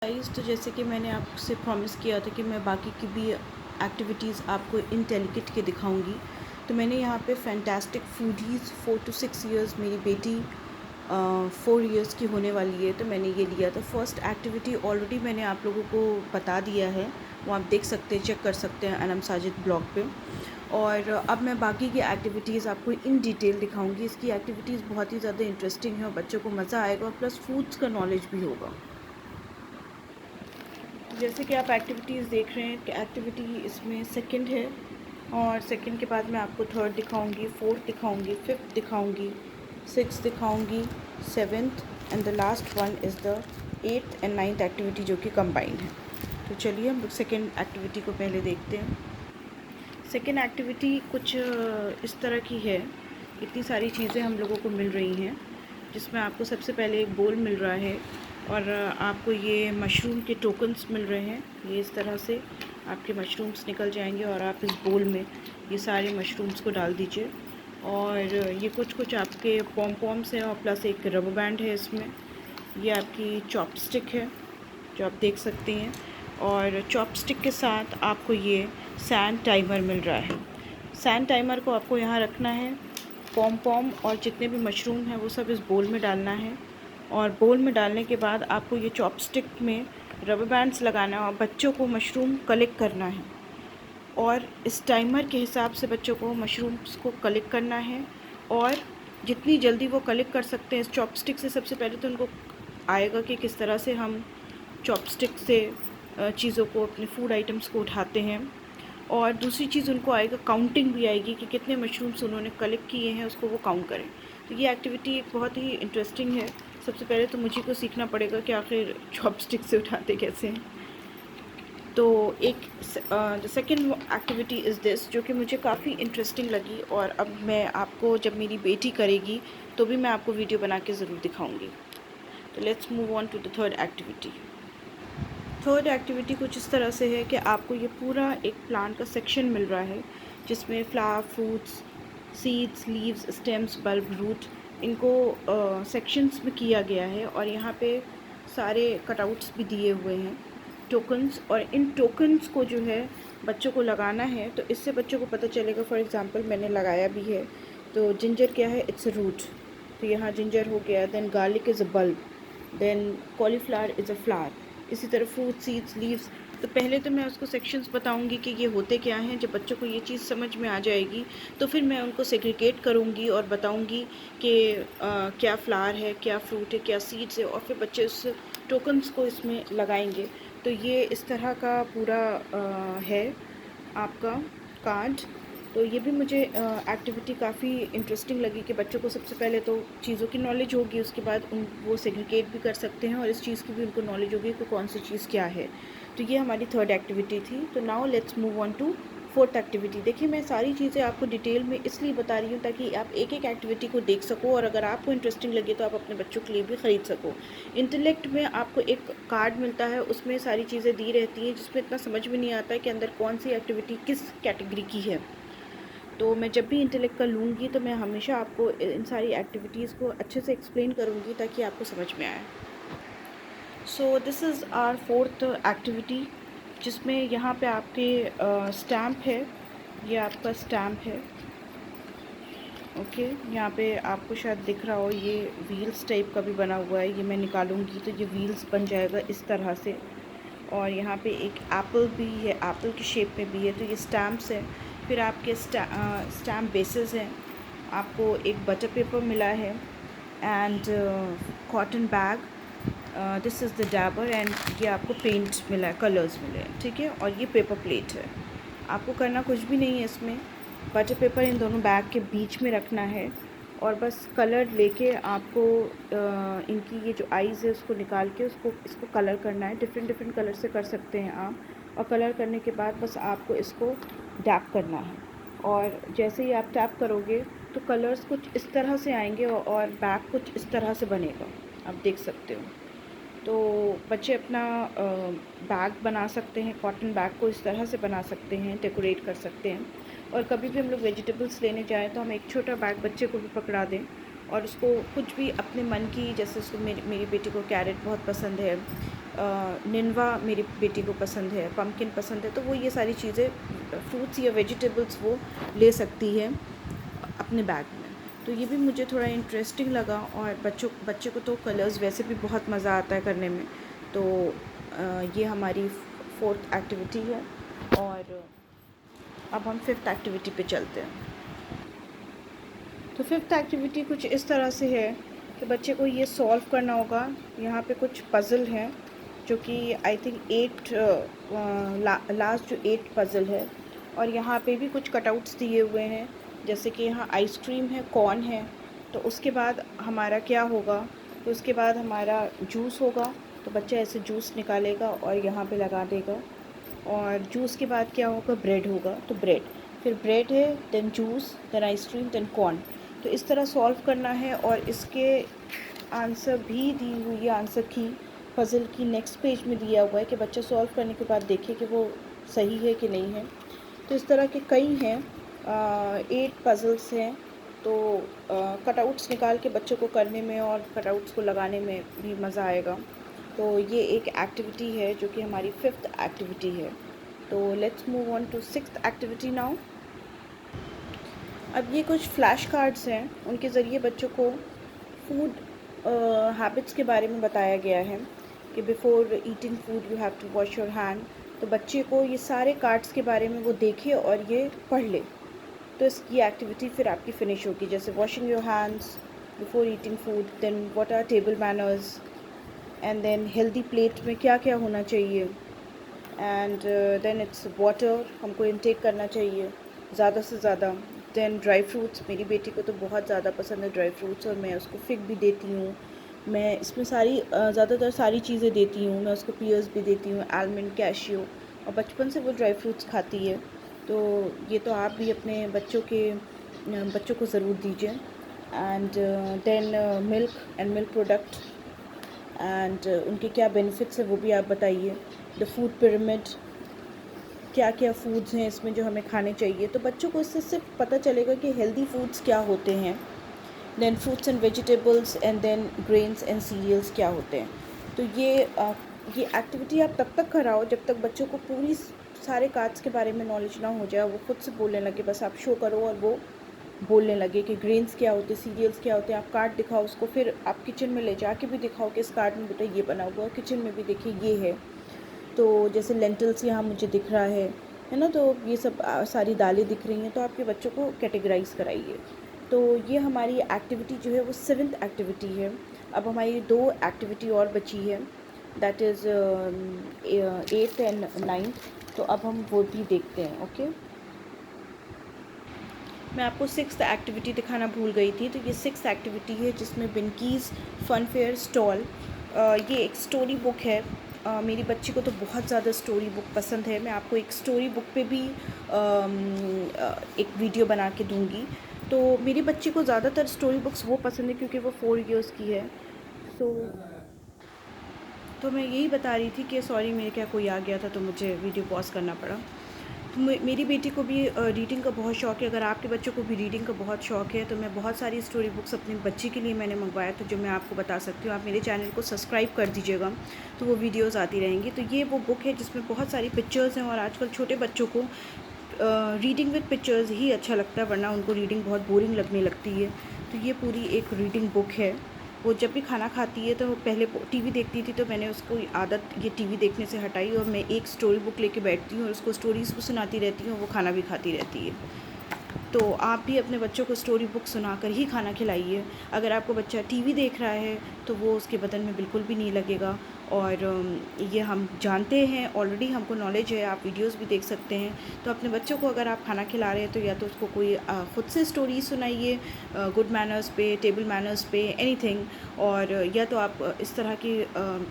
Guys, तो जैसे कि मैंने आपसे प्रॉमिस किया था कि मैं बाकी की भी एक्टिविटीज़ आपको इंटेलिकेट के दिखाऊंगी। तो मैंने यहाँ पे फैंटास्टिक फूडीज़ 4 to 6 इयर्स, मेरी बेटी 4 इयर्स की होने वाली है, तो मैंने ये लिया था। फर्स्ट एक्टिविटी ऑलरेडी मैंने आप लोगों को बता दिया है, वो आप देख सकते हैं, चेक कर सकते हैं अनम साजिद ब्लॉग पे। और अब मैं बाकी की एक्टिविटीज़ आपको इन डिटेल दिखाऊंगी। इसकी एक्टिविटीज़ बहुत ही ज़्यादा इंटरेस्टिंग है और बच्चों को मज़ा आएगा और प्लस फूड्स का नॉलेज भी होगा। जैसे कि आप एक्टिविटीज़ देख रहे हैं कि एक्टिविटी इसमें सेकंड है, और सेकंड के बाद मैं आपको थर्ड दिखाऊंगी, फोर्थ दिखाऊंगी, फिफ्थ दिखाऊंगी, सिक्स दिखाऊंगी, seventh and the last one is the eighth and ninth activity, जो कि कंबाइंड है। तो चलिए हम सेकंड एक्टिविटी को पहले देखते हैं। सेकंड एक्टिविटी कुछ इस तरह की है। इतनी सारी चीज़ें हम लोगों को मिल रही हैं, जिसमें आपको सबसे पहले एक बोल मिल रहा है और आपको ये मशरूम के टोकन्स मिल रहे हैं। ये इस तरह से आपके मशरूम्स निकल जाएंगे और आप इस बोल में ये सारे मशरूम्स को डाल दीजिए। और ये कुछ आपके पॉम पॉम्स हैं और प्लस एक रबर बैंड है इसमें। ये आपकी चॉपस्टिक है जो आप देख सकते हैं, और चॉपस्टिक के साथ आपको ये सैंड टाइमर मिल रहा है। सैंड टाइमर को आपको यहाँ रखना है। पॉम पॉम और जितने भी मशरूम हैं वो सब इस बोल में डालना है, और बोल में डालने के बाद आपको ये चॉपस्टिक में रबर बैंड्स लगाना है और बच्चों को मशरूम कलेक्ट करना है। और इस टाइमर के हिसाब से बच्चों को मशरूम्स को कलेक्ट करना है, और जितनी जल्दी वो कलेक्ट कर सकते हैं इस चॉपस्टिक से। सबसे पहले तो उनको आएगा कि किस तरह से हम चॉपस्टिक से चीज़ों को, अपने फूड आइटम्स को उठाते हैं, और दूसरी चीज़ उनको आएगा, काउंटिंग भी आएगी कि कितने मशरूम्स उन्होंने कलेक्ट किए हैं, उसको वो काउंट करें। तो ये एक्टिविटी एक बहुत ही इंटरेस्टिंग है। सबसे पहले तो मुझे को सीखना पड़ेगा कि आखिर चॉपस्टिक से उठाते कैसे हैं। तो एक the second activity is this, जो कि मुझे काफ़ी इंटरेस्टिंग लगी, और अब मैं आपको, जब मेरी बेटी करेगी तो भी मैं आपको वीडियो बना के ज़रूर दिखाऊंगी। तो let's move on to the third activity. Third activity कुछ इस तरह से है कि आपको ये पूरा एक प्लांट का सेक्शन मिल रहा है, जिसमें flower, fruits, seeds, leaves, stems, bulb, root, इनको सेक्शंस में किया गया है। और यहाँ पे सारे कटआउट्स भी दिए हुए हैं, टोकन्स। और इन टोकन्स को जो है बच्चों को लगाना है, तो इससे बच्चों को पता चलेगा। फॉर एग्ज़ाम्पल मैंने लगाया भी है। तो जिंजर क्या है? इट्स अ रूट, तो यहाँ जिंजर हो गया। Then garlic is a bulb, then cauliflower is a flower. इसी तरह फ्रूट, सीड्स, लीव्स। तो पहले तो मैं उसको सेक्शंस बताऊंगी कि ये होते क्या हैं। जब बच्चों को ये चीज़ समझ में आ जाएगी तो फिर मैं उनको सेग्रीगेट करूंगी और बताऊंगी कि क्या फ्लावर है, क्या फ्रूट है, क्या सीड्स है, और फिर बच्चे उस टोकन्स को इसमें लगाएंगे। तो ये इस तरह का पूरा है आपका कार्ड। तो ये भी मुझे एक्टिविटी काफ़ी इंटरेस्टिंग लगी कि बच्चों को सबसे पहले तो चीज़ों की नॉलेज होगी, उसके बाद वो सेग्रीगेट भी कर सकते हैं और इस चीज़ की भी उनको नॉलेज होगी कि कौन सी चीज़ क्या है। तो ये हमारी थर्ड एक्टिविटी थी। तो now let's move on to fourth activity. देखिए, मैं सारी चीज़ें आपको डिटेल में इसलिए बता रही हूँ ताकि आप एक एक एक्टिविटी को देख सको, और अगर आपको इंटरेस्टिंग लगे तो आप अपने बच्चों के लिए भी ख़रीद सको। इंटेलेक्ट में आपको एक कार्ड मिलता है, उसमें सारी चीज़ें दी रहती हैं, जिसमें इतना समझ में नहीं आता है कि अंदर कौन सी एक्टिविटी किस कैटेगरी की है। तो मैं जब भी इंटेलेक्ट का लूँगी तो मैं हमेशा आपको इन सारी एक्टिविटीज़ को अच्छे से एक्सप्लेन करूँगी ताकि आपको समझ में आए। So this is our fourth activity, जिसमें यहाँ पे आपके स्टैम्प है। ये आपका स्टैम्प है, ओके। यहाँ पे आपको शायद दिख रहा हो, ये व्हील्स टाइप का भी बना हुआ है। ये मैं निकालूंगी तो ये व्हील्स बन जाएगा इस तरह से। और यहाँ पे एक एप्पल भी है, एप्पल की शेप में भी है। तो ये स्टैम्प्स हैं। फिर आपके स्टैम्प बेसेस हैं। आपको एक बटर पेपर मिला है, and cotton bag, this is the dabber, and ये आपको पेंट मिला है, कलर्स मिले हैं, ठीक है। और ये पेपर प्लेट है। आपको करना कुछ भी नहीं है इसमें। बटर पेपर इन दोनों बैग के बीच में रखना है, और बस कलर लेके आपको इनकी ये जो आइज़ है उसको निकाल के इसको कलर करना है। डिफरेंट डिफरेंट कलर से कर सकते हैं आप। और कलर करने के बाद बस आपको इसको डैप करना है, और जैसे ही आप टैप करोगे तो कलर्स कुछ इस तरह से आएंगे और बैग कुछ इस तरह से बनेगा, आप देख सकते हो। तो बच्चे अपना बैग बना सकते हैं, कॉटन बैग को इस तरह से बना सकते हैं, डेकोरेट कर सकते हैं। और कभी भी हम लोग वेजिटेबल्स लेने जाएँ तो हम एक छोटा बैग बच्चे को भी पकड़ा दें, और उसको कुछ भी अपने मन की, जैसे उसको मेरी बेटी को कैरेट बहुत पसंद है, निनवा मेरी बेटी को पसंद है, पम्पकिन पसंद है, तो वो ये सारी चीज़ें फ्रूट्स या वेजिटेबल्स वो ले सकती है अपने बैग में। तो ये भी मुझे थोड़ा इंटरेस्टिंग लगा। और बच्चे को तो कलर्स वैसे भी बहुत मज़ा आता है करने में। तो ये हमारी 4th एक्टिविटी है। और अब हम 5th एक्टिविटी पे चलते हैं। तो 5th एक्टिविटी कुछ इस तरह से है कि बच्चे को ये सॉल्व करना होगा। यहाँ पे कुछ पज़ल हैं जो कि आई थिंक 8 लास्ट जो 8 पज़ल है। और यहाँ पे भी कुछ कटआउट्स दिए हुए हैं, जैसे कि यहाँ आइसक्रीम है, कॉर्न है। तो उसके बाद हमारा क्या होगा, तो उसके बाद हमारा जूस होगा। तो बच्चा ऐसे जूस निकालेगा और यहाँ पे लगा देगा। और जूस के बाद क्या होगा, ब्रेड होगा, तो ब्रेड, फिर ब्रेड है, then juice, then ice cream, then corn. तो इस तरह सॉल्व करना है। और इसके आंसर भी दी हुई है, आंसर की पज़ल की नेक्स्ट पेज में दिया हुआ है कि बच्चा सॉल्व करने के बाद देखे कि वो सही है कि नहीं है। तो इस तरह के कई हैं, 8 पज़ल्स हैं। तो कटआउट्स निकाल के बच्चों को करने में और कटआउट्स को लगाने में भी मज़ा आएगा। तो ये एक एक्टिविटी है जो कि हमारी 5th एक्टिविटी है। तो let's move on to 6th activity now. अब ये कुछ फ्लैश कार्ड्स हैं, उनके ज़रिए बच्चों को फूड हैबिट्स के बारे में बताया गया है कि before eating food you have to wash your hand. तो बच्चे को ये सारे कार्ड्स के बारे में वो देखे और ये पढ़ ले। तो इसकी एक्टिविटी फिर आपकी फ़िनिश होगी, जैसे washing your hands before eating food, then what are table manners, and then healthy plate में क्या क्या होना चाहिए, एंड देन इट्स वाटर, हमको इनटेक करना चाहिए ज़्यादा से ज़्यादा। देन ड्राई फ्रूट्स, मेरी बेटी को तो बहुत ज़्यादा पसंद है ड्राई फ्रूट्स, और मैं उसको फिग भी देती हूँ। मैं इसमें ज़्यादातर सारी चीज़ें देती हूँ। मैं उसको पियर्स भी देती हूँ, आलमंड, कैशियो, और बचपन से वो ड्राई फ्रूट्स खाती है। तो ये तो आप भी अपने बच्चों को ज़रूर दीजिए। And then milk and milk product, and उनके क्या बेनिफिट्स हैं वो भी आप बताइए। द फूड पिरामिड, क्या क्या फूड्स हैं इसमें जो हमें खाने चाहिए। तो बच्चों को इससे सिर्फ पता चलेगा कि हेल्दी फूड्स क्या होते हैं, then fruits and vegetables, and then grains and cereals क्या होते हैं। तो ये एक्टिविटी आप तब तक कराओ जब तक बच्चों को पूरी सारे कार्ड्स के बारे में नॉलेज ना हो जाए, वो खुद से बोलने लगे। बस आप शो करो और वो बोलने लगे कि ग्रेन्स क्या होते हैं, सीरियल्स क्या होते हैं। आप कार्ड दिखाओ उसको, फिर आप किचन में ले जाके भी दिखाओ कि इस कार्ड में बेटा ये बना हुआ है, किचन में भी देखिए ये है। तो जैसे लेंटल्स यहाँ मुझे दिख रहा है ना, तो ये सब सारी दालें दिख रही हैं। तो आपके बच्चों को कैटेगराइज कराइए। तो ये हमारी एक्टिविटी जो है वो 7th एक्टिविटी है। अब हमारी 2 एक्टिविटी और बची है, that is 8th and 9th। तो अब हम वो भी देखते हैं। ओके, मैं आपको 6th एक्टिविटी दिखाना भूल गई थी। तो ये 6th एक्टिविटी है जिसमें बिनकीज़ फन फेयर स्टॉल, ये एक स्टोरी बुक है। मेरी बच्ची को तो बहुत ज़्यादा स्टोरी बुक पसंद है। मैं आपको एक स्टोरी बुक पे भी एक वीडियो बना के दूँगी। तो मेरी बच्ची को ज़्यादातर स्टोरी बुक्स वो पसंद है क्योंकि वो 4 इयर्स की है। तो मैं यही बता रही थी कि सॉरी, मेरे क्या कोई आ गया था तो मुझे वीडियो पॉज करना पड़ा। तो मेरी बेटी को भी रीडिंग का बहुत शौक़ है। अगर आपके बच्चों को भी रीडिंग का बहुत शौक़ है तो मैं बहुत सारी स्टोरी बुक्स अपने बच्चे के लिए मैंने मंगवाया, तो जो मैं आपको बता सकती हूँ। आप मेरे चैनल को सब्सक्राइब कर दीजिएगा तो वो वीडियोस आती रहेंगी। तो ये वो बुक है जिसमें बहुत सारी पिक्चर्स हैं, और आजकल छोटे बच्चों को रीडिंग विद पिक्चर्स ही अच्छा लगता है, वरना उनको रीडिंग बहुत बोरिंग लगने लगती है। तो ये पूरी एक रीडिंग बुक है। वो जब भी खाना खाती है तो पहले टीवी देखती थी, तो मैंने उसको आदत ये टीवी देखने से हटाई, और मैं एक स्टोरी बुक लेके बैठती हूँ और उसको स्टोरीज़ भी सुनाती रहती हूँ, वो खाना भी खाती रहती है। तो आप भी अपने बच्चों को स्टोरी बुक सुनाकर ही खाना खिलाइए। अगर आपको बच्चा टीवी देख रहा है तो वो उसके बदन में बिल्कुल भी नहीं लगेगा। और ये हम जानते हैं, ऑलरेडी हमको नॉलेज है, आप वीडियोस भी देख सकते हैं। तो अपने बच्चों को अगर आप खाना खिला रहे हैं तो या तो उसको कोई ख़ुद से स्टोरी सुनाइए, गुड मैनर्स पे, टेबल मैनर्स पे, एनीथिंग। और या तो आप इस तरह की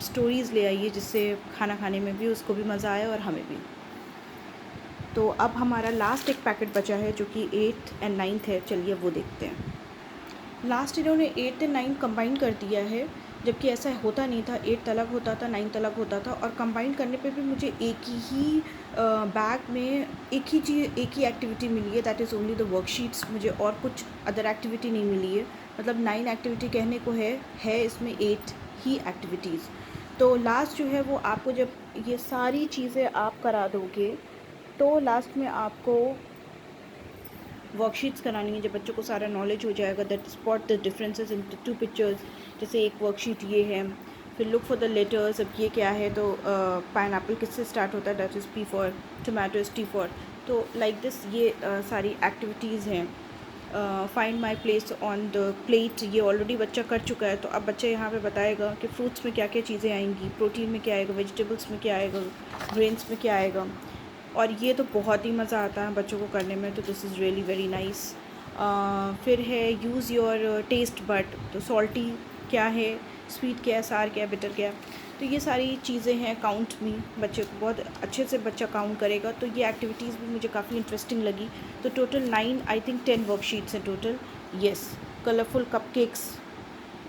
स्टोरीज़ ले आइए जिससे खाना खाने में भी उसको भी मज़ा आए और हमें भी। तो अब हमारा लास्ट एक पैकेट बचा है जो कि 8th एंड 9th है। चलिए वो देखते हैं। लास्ट इन्होंने 8th एंड 9th कंबाइन कर दिया है, जबकि ऐसा होता नहीं था। 8th अलग होता था, 9th अलग होता था, और कंबाइन करने पे भी मुझे एक ही बैग में एक ही एक्टिविटी मिली है, that is only the worksheets. मुझे और कुछ अदर एक्टिविटी नहीं मिली है। मतलब 9 एक्टिविटी कहने को है इसमें 8 ही एक्टिविटीज़। तो लास्ट जो है वो आपको जब ये सारी चीज़ें आप करा दोगे तो लास्ट में आपको वर्कशीट्स करानी है। जब बच्चों को सारा नॉलेज हो जाएगा, that spot the differences in two pictures. जैसे एक वर्कशीट ये है, फिर लुक फॉर द लेटर्स। अब ये क्या है, तो पाइनएप्पल किससे स्टार्ट होता है, that is P for, tomato is T for. तो लाइक दिस ये सारी एक्टिविटीज़ हैं। Find my place on the plate, ये ऑलरेडी बच्चा कर चुका है। तो अब बच्चा यहाँ पे बताएगा कि फ्रूट्स में क्या क्या चीज़ें आएंगी, प्रोटीन में क्या आएगा, वेजिटेबल्स में क्या आएगा, ग्रेन्स में क्या आएगा। और ये तो बहुत ही मज़ा आता है बच्चों को करने में, तो this is really very nice. फिर है यूज़ योर टेस्ट बड, तो सॉल्टी क्या है, स्वीट क्या है, सार क्या है, बिटर क्या है। तो ये सारी चीज़ें हैं। काउंट में बच्चे को बहुत अच्छे से बच्चा काउंट करेगा। तो ये एक्टिविटीज़ भी मुझे काफ़ी इंटरेस्टिंग लगी। तो टोटल 9 आई थिंक 10 वर्कशीट्स हैं total. Yes, colourful cupcakes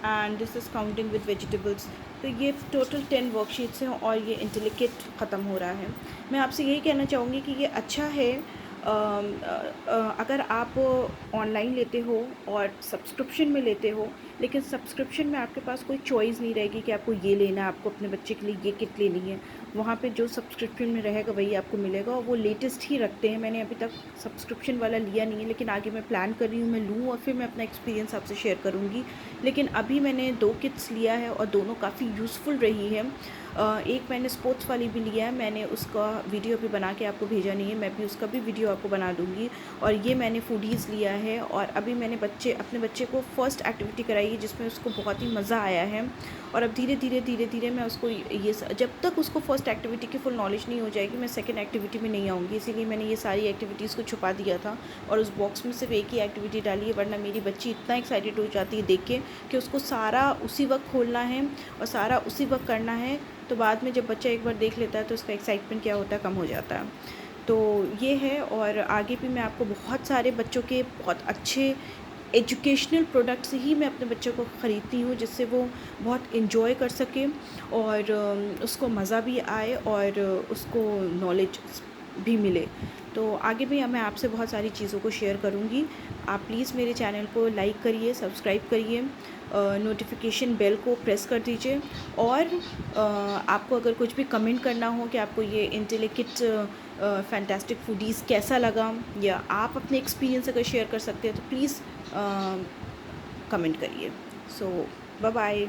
and this is counting with vegetables. तो ये टोटल 10 वर्कशीट्स हैं और ये इंटेलिकेट ख़त्म हो रहा है। मैं आपसे यही कहना चाहूँगी कि ये अच्छा है। अगर आप ऑनलाइन लेते हो और सब्सक्रिप्शन में लेते हो, लेकिन सब्सक्रिप्शन में आपके पास कोई चॉइस नहीं रहेगी कि आपको ये लेना है, आपको अपने बच्चे के लिए ये किट लेनी है। वहाँ पे जो सब्सक्रिप्शन में रहेगा वही आपको मिलेगा, और वो लेटेस्ट ही रखते हैं। मैंने अभी तक सब्सक्रिप्शन वाला लिया नहीं है, लेकिन आगे मैं प्लान कर रही हूँ मैं लूँ, और फिर मैं अपना एक्सपीरियंस आपसे शेयर करूँगी। लेकिन अभी मैंने 2 किट्स लिया है और दोनों काफ़ी यूज़फुल रही है। एक मैंने स्पोर्ट्स वाली भी लिया है, मैंने उसका वीडियो भी बना के आपको भेजा नहीं है, मैं भी उसका भी वीडियो आपको बना दूँगी। और ये मैंने फूडीज़ लिया है, और अभी मैंने अपने बच्चे को फ़र्स्ट एक्टिविटी कराई है जिसमें उसको बहुत ही मज़ा आया है। और अब धीरे धीरे मैं उसको जब तक उसको फ़र्स्ट एक्टिविटी की फुल नॉलेज नहीं हो जाएगी, मैं सेकंड एक्टिविटी में नहीं आऊँगी। इसीलिए मैंने ये सारी एक्टिविटीज़ को छुपा दिया था और उस बॉक्स में सिर्फ एक ही एक्टिविटी डाली है। वरना मेरी बच्ची इतना एक्साइटेड हो जाती है देख के कि उसको सारा उसी वक्त खोलना है और सारा उसी वक्त करना है। तो बाद में जब बच्चा एक बार देख लेता है तो उसका एक्साइटमेंट क्या होता है, कम हो जाता है। तो ये है, और आगे भी मैं आपको बहुत सारे बच्चों के बहुत अच्छे एजुकेशनल प्रोडक्ट्स ही मैं अपने बच्चों को ख़रीदती हूँ, जिससे वो बहुत इन्जॉय कर सके और उसको मज़ा भी आए और उसको नॉलेज भी मिले। तो आगे भी मैं आपसे बहुत सारी चीज़ों को शेयर करूँगी। आप प्लीज़ मेरे चैनल को लाइक करिए, सब्सक्राइब करिए, नोटिफिकेशन बेल को प्रेस कर दीजिए। और आपको अगर कुछ भी कमेंट करना हो कि आपको ये इंटेलिकेट फैंटास्टिक फूडीज़ कैसा लगा, या आप अपने एक्सपीरियंस अगर शेयर कर सकते हैं तो प्लीज़ कमेंट करिए। सो बाय बाय।